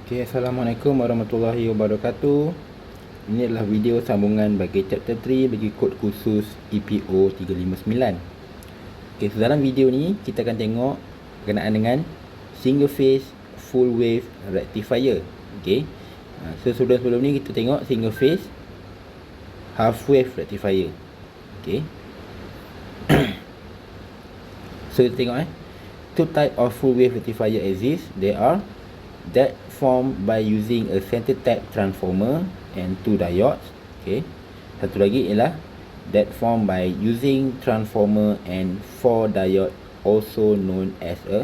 Okay, Assalamualaikum warahmatullahi wabarakatuh. Ini adalah video sambungan bagi chapter 3 bagi kod khusus EPO 359. Okay, so dalam video ni kita akan tengok berkenaan dengan single phase full wave rectifier. Okay, so sebelum ni kita tengok single phase half wave rectifier. Okay, so kita tengok two type of full wave rectifier exist. They are that formed by using a center tap transformer and two diodes. Okay, satu lagi ialah that formed by using transformer and four diode, also known as a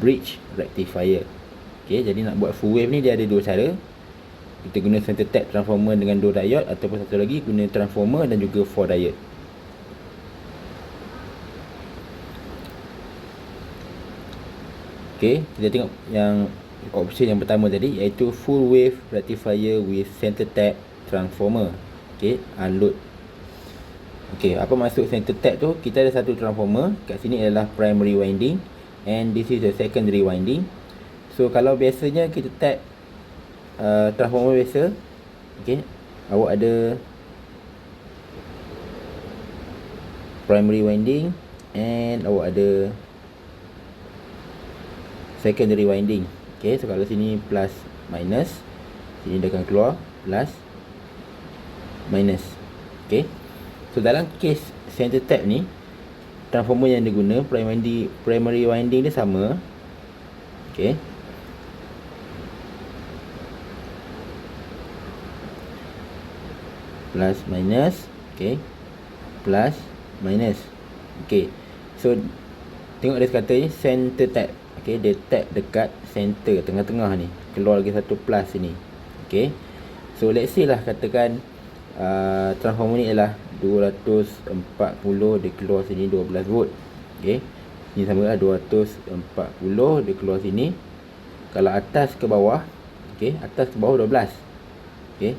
bridge rectifier. Okay, jadi nak buat full wave ni dia ada dua cara. Kita guna center tap transformer dengan dua diode, ataupun satu lagi guna transformer dan juga four diode. Okay, kita tengok yang option yang pertama tadi, iaitu full wave rectifier with center tap transformer. Okay, unload. Okay, apa maksud center tap tu? Kita ada satu transformer, kat sini adalah primary winding and this is the secondary winding. So kalau biasanya kita tap transformer biasa, okay, awak ada primary winding and awak ada secondary winding. Okay, so kalau sini plus minus, sini dia akan keluar plus minus. Okay, so dalam case center tap ni, transformer yang diguna primary winding dia sama. Okay, plus minus. Okay, plus minus. Okay, so tengok dia kata ni center tap. Okay, dia tap dekat center, tengah-tengah ni, keluar lagi satu plus sini. Okay, so let's say lah, katakan transformer ni ialah 240, dia keluar sini 12 volt. Okay, ni sama lah 240, dia keluar sini. Kalau atas ke bawah, okay, atas ke bawah 12. Okay,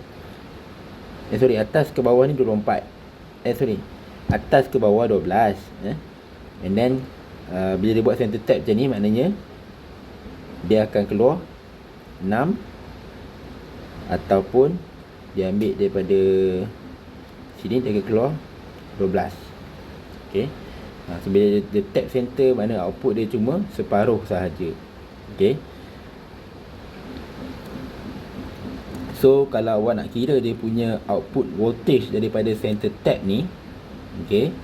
atas ke bawah ni 24. Atas ke bawah 12. And then bila dia buat center tap macam ni, maknanya dia akan keluar 6, ataupun dia ambil daripada sini, dia akan keluar 12. Okay, so bila dia tap center, mana output dia cuma separuh sahaja. Okay, so kalau awak nak kira dia punya output voltage daripada center tap ni, okay,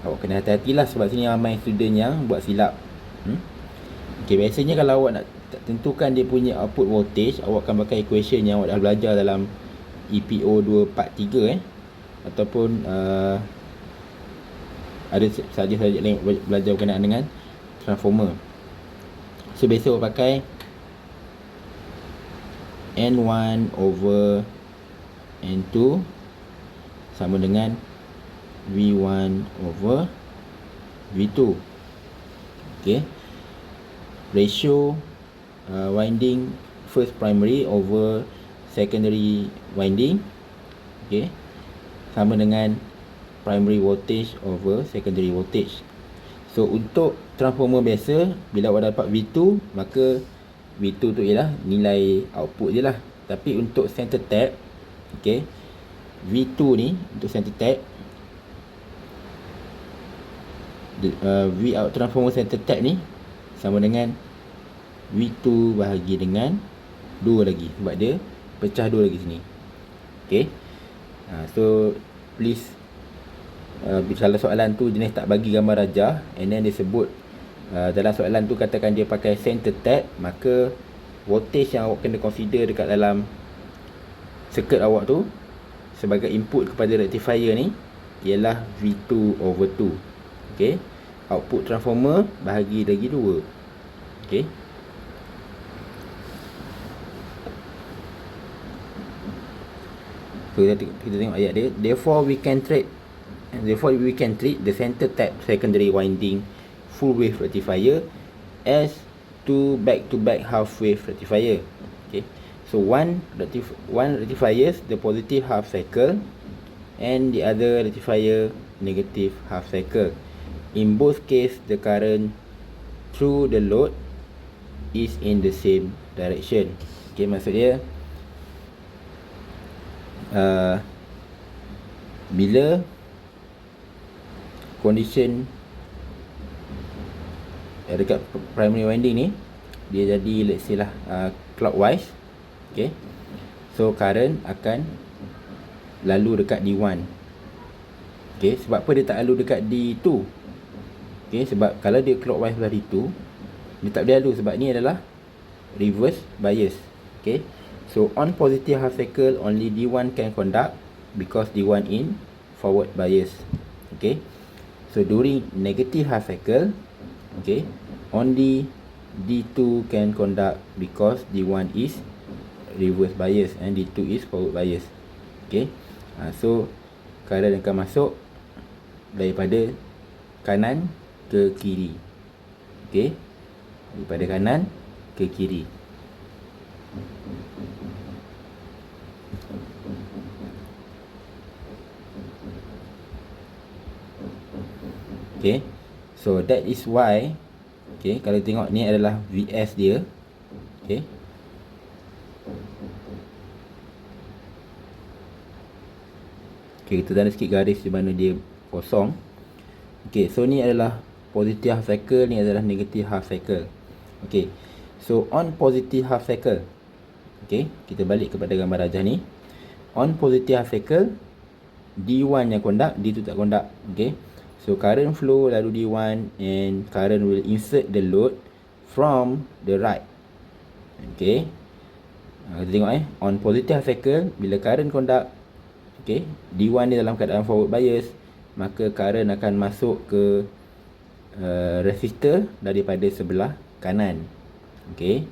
awak kena hati-hatilah, sebab sini ramai student yang buat silap. Okay, biasanya kalau awak nak tentukan dia punya output voltage, awak akan pakai equation yang awak dah belajar dalam EPO 243 ataupun ada saja lain belajar berkenaan dengan transformer. So biasa awak pakai N1 over N2 sama dengan V1 over V2. Okay, ratio winding first primary over secondary winding, okay, sama dengan primary voltage over secondary voltage. So untuk transformer biasa, bila awak dapat V2, maka V2 tu ialah nilai output je lah. Tapi untuk center tap, okay, V2 ni untuk center tap, V out transformer center tap ni sama dengan V2 bahagi dengan 2 lagi, sebab dia pecah 2 lagi sini. Okay, so please, salah soalan tu jenis tak bagi gambar rajah, and then dia sebut dalam soalan tu katakan dia pakai center tap, maka voltage yang awak kena consider dekat dalam circuit awak tu sebagai input kepada rectifier ni ialah V2 over 2. Okay, output transformer bahagi lagi 2. Okay, so kita tengok ayat dia. Therefore we can treat the center tap secondary winding full wave rectifier as two back-to-back half wave rectifier. Okay, so one rectifiers the positive half cycle and the other rectifier negative half cycle. In both cases, the current through the load is in the same direction. Okay, maksud dia bila condition dekat primary winding ni dia jadi let's say lah clockwise. Okay, so current akan lalu dekat D1. Okay, sebab apa dia tak lalu dekat D2? Okay, sebab kalau dia clockwise belah D2, dia tak boleh lalu sebab ni adalah reverse bias. Okay, so on positive half cycle only D1 can conduct because D1 in forward bias. Okay, so during negative half cycle, okay, only D2 can conduct because D1 is reverse bias and D2 is forward bias. Okay, so current akan masuk daripada kanan ke kiri. Okay, daripada kanan ke kiri. Okay, so that is why, okay, kalau tengok ni adalah VS dia. Okay, okay, kita tanda sikit garis di mana dia kosong. Okay, so ni adalah positive half cycle, ni adalah negative half cycle. Okay, so on positive half cycle, okay, kita balik kepada gambar rajah ni. On positive half cycle, D1 yang conduct, D2 tak conduct. Okay, so current flow lalu D1 and current will insert the load from the right. Okay, kita tengok on positive half cycle, bila current conduct, okay, D1 ni dalam keadaan forward bias, maka current akan masuk ke resistor daripada sebelah kanan. Okay,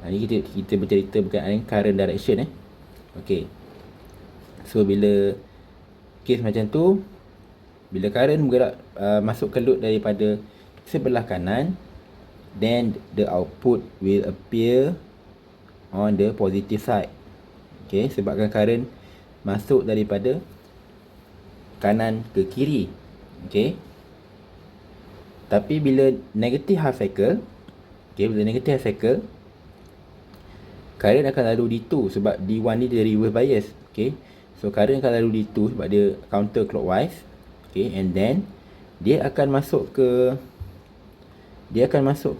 ni kita bercerita berkaitan current direction. Okay, so bila case macam tu, bila current bergerak masuk ke load daripada sebelah kanan, then the output will appear on the positive side. Okay, sebabkan current masuk daripada kanan ke kiri. Okay, tapi bila negative half cycle, okay, bila negative half cycle, current akan lalu D2 sebab D1 ni dia reverse bias. Okay, so current akan lalu D2 sebab dia counter clockwise. Okay, and then dia akan masuk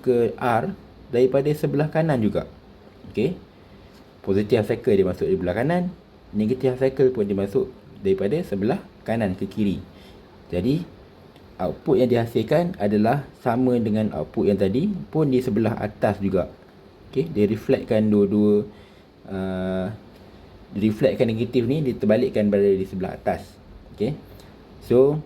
ke R daripada sebelah kanan juga. Okay, positive half cycle dia masuk di sebelah kanan, negative half cycle pun dia masuk daripada sebelah kanan ke kiri. Jadi output yang dihasilkan adalah sama dengan output yang tadi, pun di sebelah atas juga. Okay, dia reflectkan dua-dua, reflectkan negatif ni diterbalikkan berada di sebelah atas. Okay, so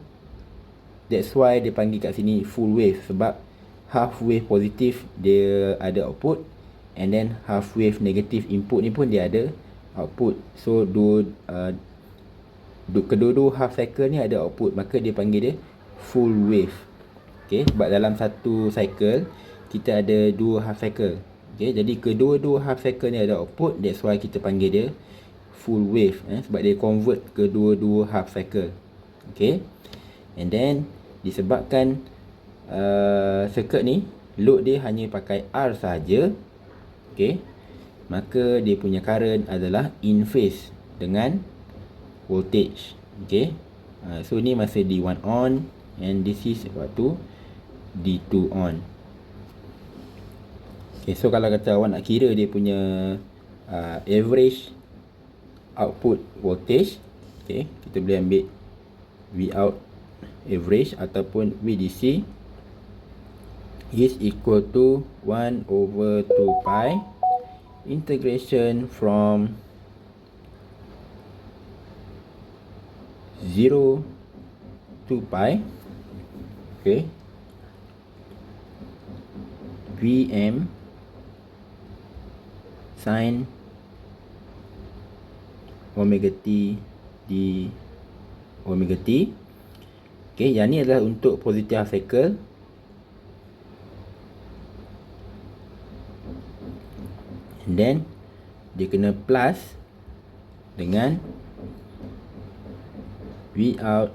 that's why dia panggil kat sini full wave, sebab half wave positif dia ada output, and then half wave negatif input ni pun dia ada output. So kedua-dua half cycle ni ada output, maka dia panggil dia full wave. Okay, sebab dalam satu cycle kita ada dua half cycle. Okay, jadi kedua-dua half cycle ni ada output, that's why kita panggil dia full wave, sebab dia convert kedua-dua half cycle. Okay, and then disebabkan circuit ni load dia hanya pakai R sahaja, okay, maka dia punya current adalah in phase dengan voltage. Okay, so ni masa D1 on, and this is waktu D2 on. Okay, so kalau kata awak nak kira dia punya average output voltage, okay, kita boleh ambil Vout average ataupun VDC is equal to 1 over 2 pi integration from 0 to pi, okay, Vm sin omega t di omega t. Okay, yang ni adalah untuk positive half cycle. And then dia kena plus dengan Vout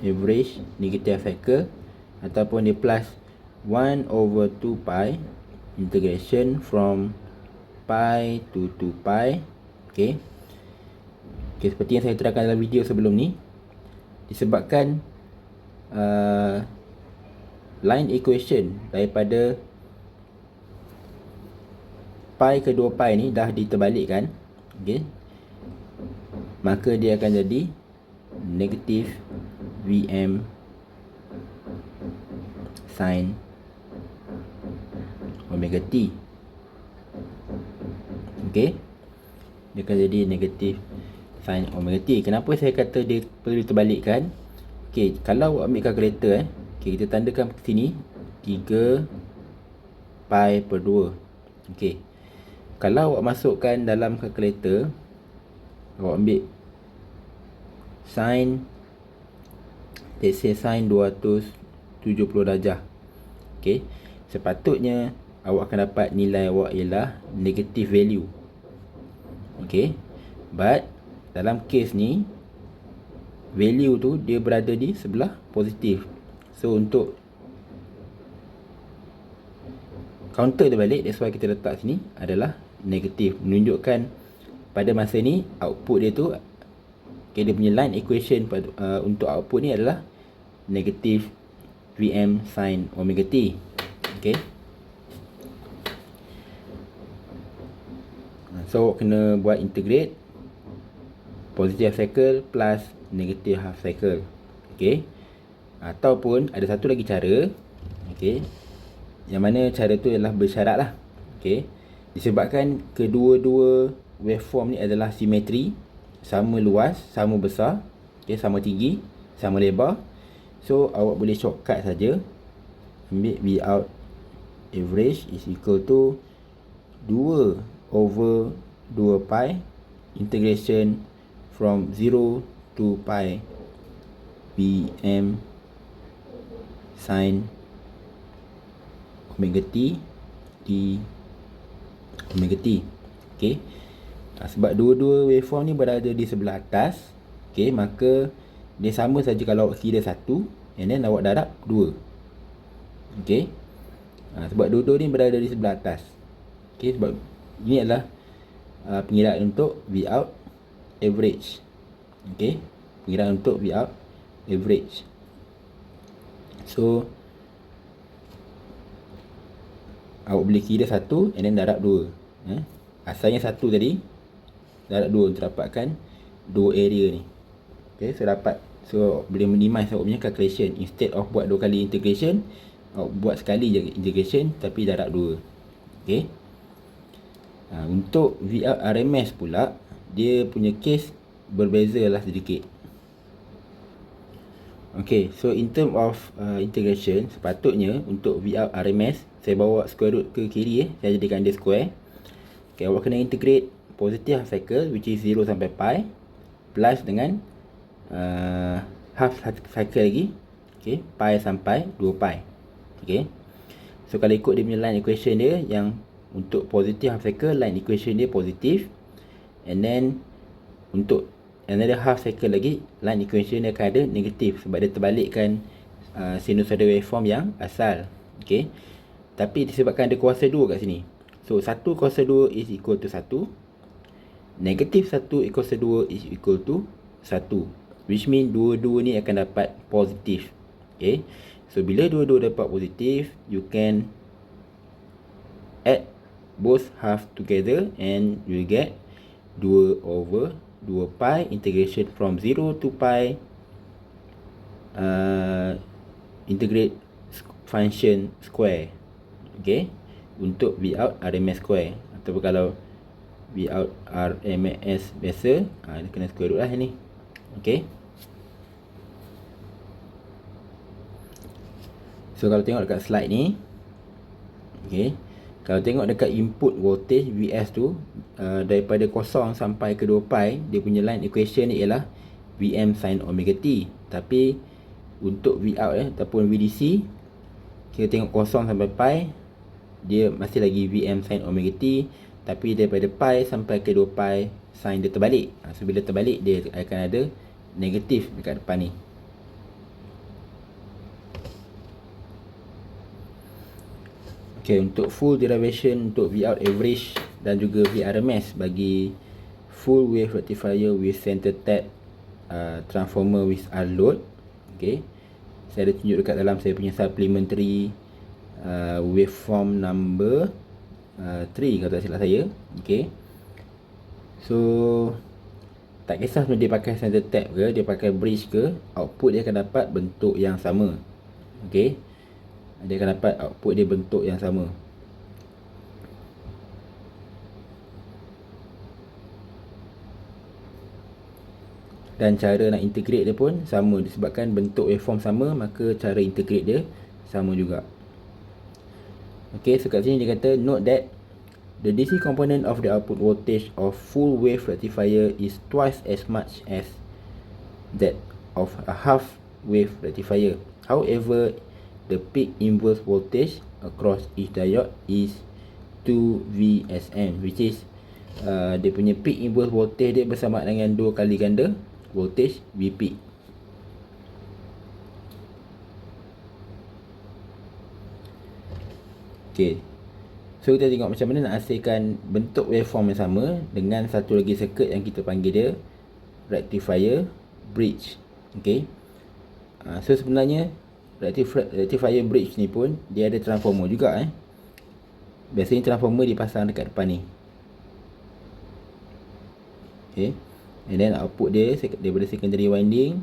average negative half cycle, ataupun dia plus 1 over 2 pi integration from pi to 2 pi. Okay, seperti yang saya terangkan dalam video sebelum ni, disebabkan line equation daripada pi ke 2 pi ni dah diterbalikkan, okay, maka dia akan jadi negatif Vm sin omega t. Okay, dia akan jadi negatif sin omega t. Kenapa saya kata dia perlu terbalikkan? Okay, kalau awak ambil kalkulator okay, kita tandakan sini 3 pi per 2. Okay, kalau awak masukkan dalam kalkulator, awak ambil sin, let's say sin 270 darjah. Okay, sepatutnya awak akan dapat nilai awak ialah negative value. Okay, but dalam case ni value tu dia berada di sebelah positif. So untuk counter dia balik, that's why kita letak sini adalah negatif, menunjukkan pada masa ni output dia tu, okay, dia punya line equation untuk output ni adalah negatif Vm sin omega t. Okay, so kena buat integrate positive half cycle plus negative half cycle. Okay, ataupun ada satu lagi cara, okay, yang mana cara tu adalah bersyarat lah. Okay, disebabkan kedua-dua waveform ni adalah simetri, sama luas, sama besar, okay, sama tinggi, sama lebar. So awak boleh shortcut saja, ambil V out average is equal to 2 over 2 pi integration from 0 to pi Vm sin omega t di omega t. Okay, sebab dua-dua waveform ni berada di sebelah atas, okay, maka dia sama saja kalau awak kira 1 and then awak darab 2. Okay, sebab dua-dua ni berada di sebelah atas. Okay, sebab ini adalah pengiraan untuk V out average. Okay, pengiraan untuk V out average. So awak boleh kira 1 and then darab 2. Asalnya 1 tadi, darab 2 untuk dapatkan 2 area ni. Okay, so dapat, so boleh minimize awak punya calculation. Instead of buat 2 kali integration, awak buat sekali je integration tapi darab 2. Okay, untuk V out RMS pula, dia punya case berbeza lah sedikit. Okay, so in term of integration, sepatutnya untuk V out RMS, saya bawa square root ke kiri, saya jadikan dia square. Okay, awak kena integrate positive half cycle which is 0 sampai pi plus dengan half cycle lagi, okay, pi sampai 2 pi. Okay, so kalau ikut dia punya line equation dia, yang untuk positive half cycle line equation dia positif, and then untuk another half cycle lagi line equation dia akan ada negatif, sebab dia terbalikkan sinusoidal waveform yang asal. Okay, tapi disebabkan ada kuasa 2 kat sini, so 1 kuasa 2 is equal to 1, negatif 1 kuasa 2 is equal to 1, which mean dua-dua ni akan dapat positif. Okay, so bila dua-dua dapat positif, you can add both half together and you get 2 over 2 pi integration from 0 to pi integrate function square. Okay, untuk V out RMS square, ataupun kalau V out RMS biasa, dia kena square root lah ni. Okay, so kalau tengok dekat slide ni, okay, kalau tengok dekat input voltage Vs tu, daripada 0 sampai ke 2 pi, dia punya line equation ni ialah Vm sin omega t. Tapi untuk V out ataupun VDC, kita tengok 0 sampai pi, dia masih lagi Vm sin omega t. Tapi daripada pi sampai ke 2 pi, sign dia terbalik. So bila terbalik, dia akan ada negatif dekat depan ni. Okay, untuk full derivation untuk V out average dan juga VRMS bagi full wave rectifier with center tap transformer with R load. Okay, saya ada tunjuk dekat dalam saya punya supplementary waveform number 3 kalau tak silap saya. Okay, so tak kisah dia pakai center tap ke, dia pakai bridge ke, output dia akan dapat bentuk yang sama. Okay, dia akan dapat output dia bentuk yang sama. Dan cara nak integrate dia pun sama, disebabkan bentuk waveform sama, maka cara integrate dia sama juga. Okay, so kat sini dia kata, note that the DC component of the output voltage of full wave rectifier is twice as much as that of a half wave rectifier. However, the peak inverse voltage across each diode is 2 VSM, which is dia punya peak inverse voltage dia bersama dengan 2 kali ganda voltage V peak. Okay, so kita tengok macam mana nak hasilkan bentuk waveform yang sama dengan satu lagi circuit yang kita panggil dia rectifier bridge. Okay, so sebenarnya rectifier bridge ni pun dia ada transformer juga. Biasanya transformer dipasang dekat depan ni. Okay, and then output dia daripada secondary winding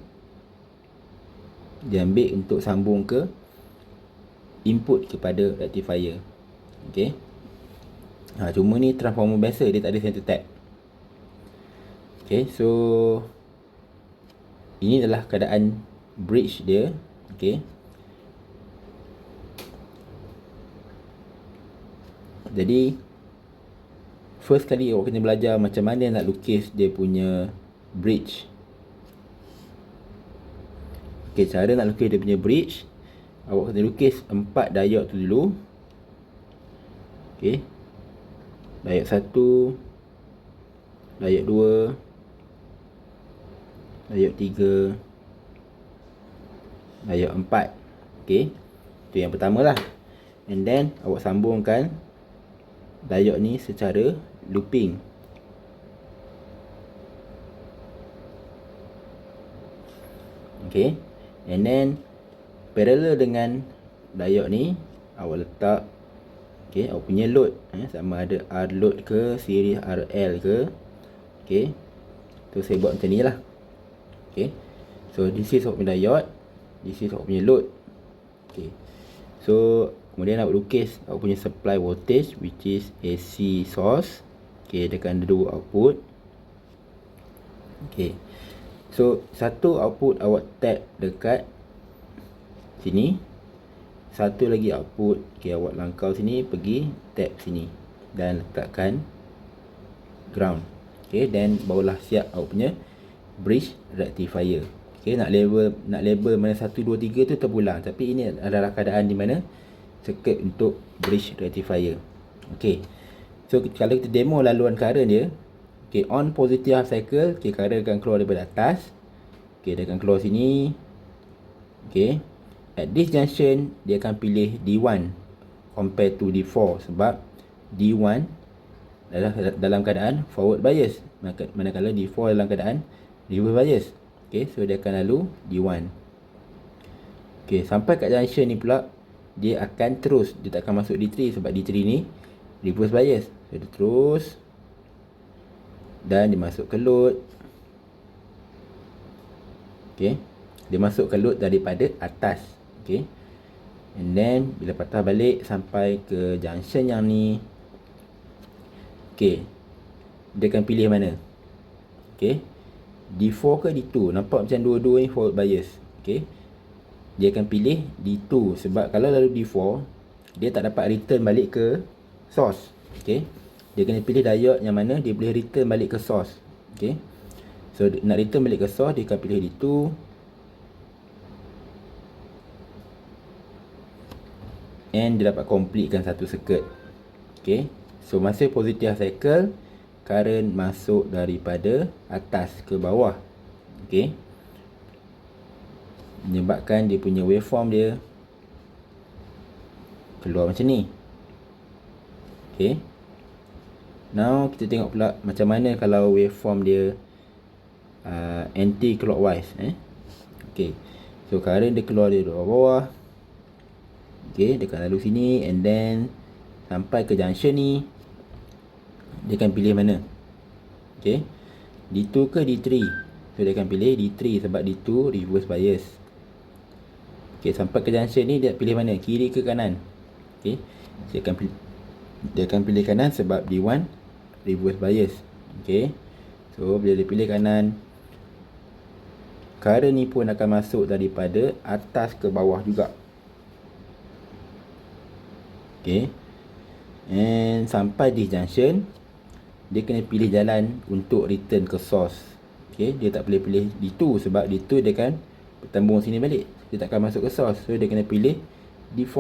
dia ambil untuk sambung ke input kepada rectifier. Okay, cuma ni transformer biasa, dia tak ada center tap. Okay, so ini adalah keadaan bridge dia. Okay, jadi first kali awak kena belajar macam mana nak lukis dia punya bridge. Okay, cara nak lukis dia punya bridge, awak kena lukis 4 diode tu dulu. Okay, diode 1, diode 2, diode 3, diode 4. Okay, itu yang pertama lah. And then awak sambungkan diode ni secara looping. Okay, and then parallel dengan diode ni awak letak awak punya load, sama ada R load ke, series RL ke. Okay, tu saya buat macam ni lah. Okay, so this is awak punya diode, this is awak punya load. Okay, so kemudian awak lukis awak punya supply voltage, which is AC source. Okay, dia akan ada 2 output. Okay, so satu output awak tap dekat sini, satu lagi output awak langkau sini, pergi tap sini dan letakkan ground. Okay, then barulah siap awak punya bridge rectifier. Okay, nak label mana 1, 2, 3 tu terpulang, tapi ini adalah keadaan di mana circuit untuk bridge rectifier. Okay, so kalau kita demo laluan current dia, okay, on positive half cycle, okay, current akan keluar daripada atas. Okay, dia akan keluar sini. Okay, at this junction dia akan pilih D1 compared to D4, sebab D1 dalam keadaan forward bias, manakala D4 dalam keadaan reverse bias. Okay, so dia akan lalu D1. Okay, sampai kat junction ni pula dia akan terus, dia tak akan masuk D3 sebab D3 ni reverse bias. So dia terus dan dia masuk ke load. Okay, dia masuk ke load daripada atas. Okay, and then bila patah balik sampai ke junction yang ni, okay, dia akan pilih mana? Okay, D4 ke D2? Nampak macam dua-dua ni forward bias. Okay, dia akan pilih D2 sebab kalau lalu D4 dia tak dapat return balik ke source. Okay, dia kena pilih diode yang mana dia boleh return balik ke source. Okay, so nak return balik ke source, dia akan pilih D2. And dia dapat completekan satu circuit. Okay, so masa positive cycle, current masuk daripada atas ke bawah. Okay, menyebabkan dia punya waveform dia keluar macam ni. Okay, Now kita tengok pula macam mana kalau waveform dia anti clockwise. Okay, so current dia keluar dari bawah. Okay, dia akan lalu sini and then sampai ke junction ni. Dia akan pilih mana? Okay, D2 ke D3? So dia akan pilih D3 sebab D2 reverse bias. Okay, sampai ke junction ni dia pilih mana? Kiri ke kanan? Okay, dia akan pilih kanan sebab D1 reverse bias. Okay, so bila dia pilih kanan, current ni pun akan masuk daripada atas ke bawah juga. Okay, and sampai di junction, dia kena pilih jalan untuk return ke source. Okay, dia tak boleh pilih D2 sebab D2 dia akan bertambung sini balik, dia tak akan masuk ke source. So dia kena pilih D4.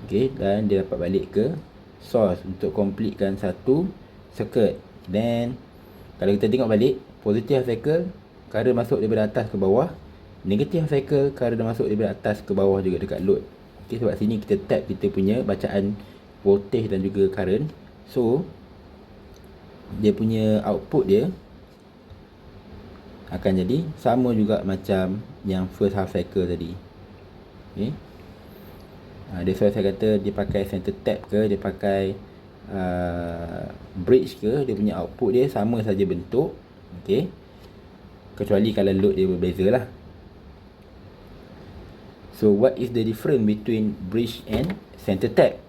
Okay, dan dia dapat balik ke source untuk completekan satu circuit. Then kalau kita tengok balik, positive half cycle current masuk daripada atas ke bawah, negative half cycle current masuk daripada atas ke bawah juga dekat load. Okay, sebab sini kita tap kita punya bacaan voltage dan juga current. So dia punya output dia akan jadi sama juga macam yang first half cycle tadi. Okay, that's why saya kata dia pakai center tap ke, dia pakai bridge ke, dia punya output dia sama saja bentuk. Okay, kecuali kalau load dia berbeza lah. So what is the difference between bridge and center tap?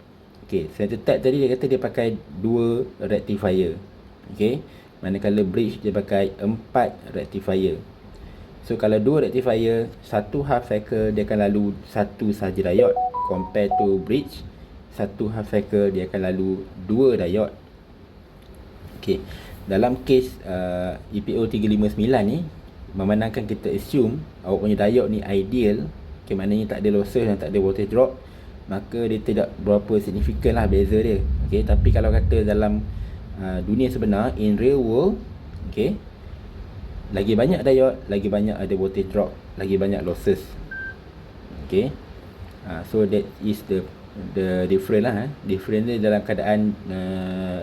Okay, center tap tadi dia kata dia pakai 2 rectifier. Okay, manakala bridge dia pakai 4 rectifier. So kalau 2 rectifier, satu half cycle dia akan lalu satu sahaja diode, compare to bridge, satu half cycle dia akan lalu 2 diode. Okay, dalam case EPO 359 ni, memandangkan kita assume awak punya diode ni ideal, okay, maknanya tak ada losses dan tak ada voltage drop, maka dia tidak berapa signifikan lah beza dia. Okay, tapi kalau kata dalam dunia sebenar, in real world, okay, lagi banyak diode, lagi banyak ada voltage drop, lagi banyak losses. Okay, so that is the difference lah. Difference dia dalam keadaan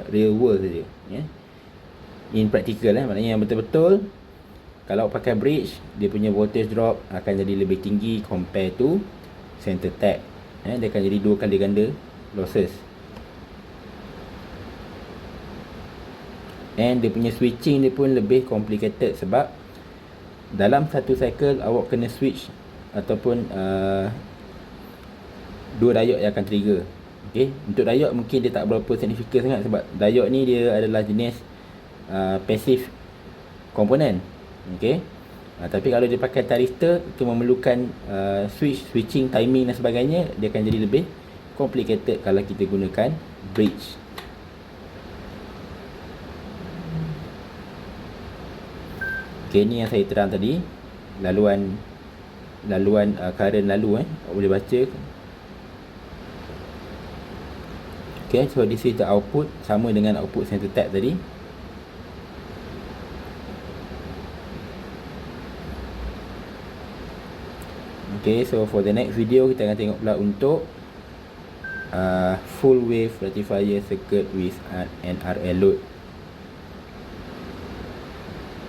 real world saja. In practical maknanya yang betul-betul kalau pakai bridge, dia punya voltage drop akan jadi lebih tinggi compare to center tap. Dia akan jadi 2 kali ganda losses. And dia punya switching dia pun lebih complicated sebab dalam satu cycle awak kena switch ataupun 2 diode yang akan trigger. Okay, untuk diode mungkin dia tak berapa signifikan sangat sebab diode ni dia adalah jenis passive komponen. Okay, tapi kalau dia pakai thyristor, itu memerlukan switching, timing dan sebagainya, dia akan jadi lebih complicated kalau kita gunakan bridge. Okay, ni yang saya terang tadi, laluan current lalu, boleh baca. Okay, so this is the output, sama dengan output center tap tadi. Okay, so for the next video kita akan tengok pula untuk full wave rectifier circuit with an RL load.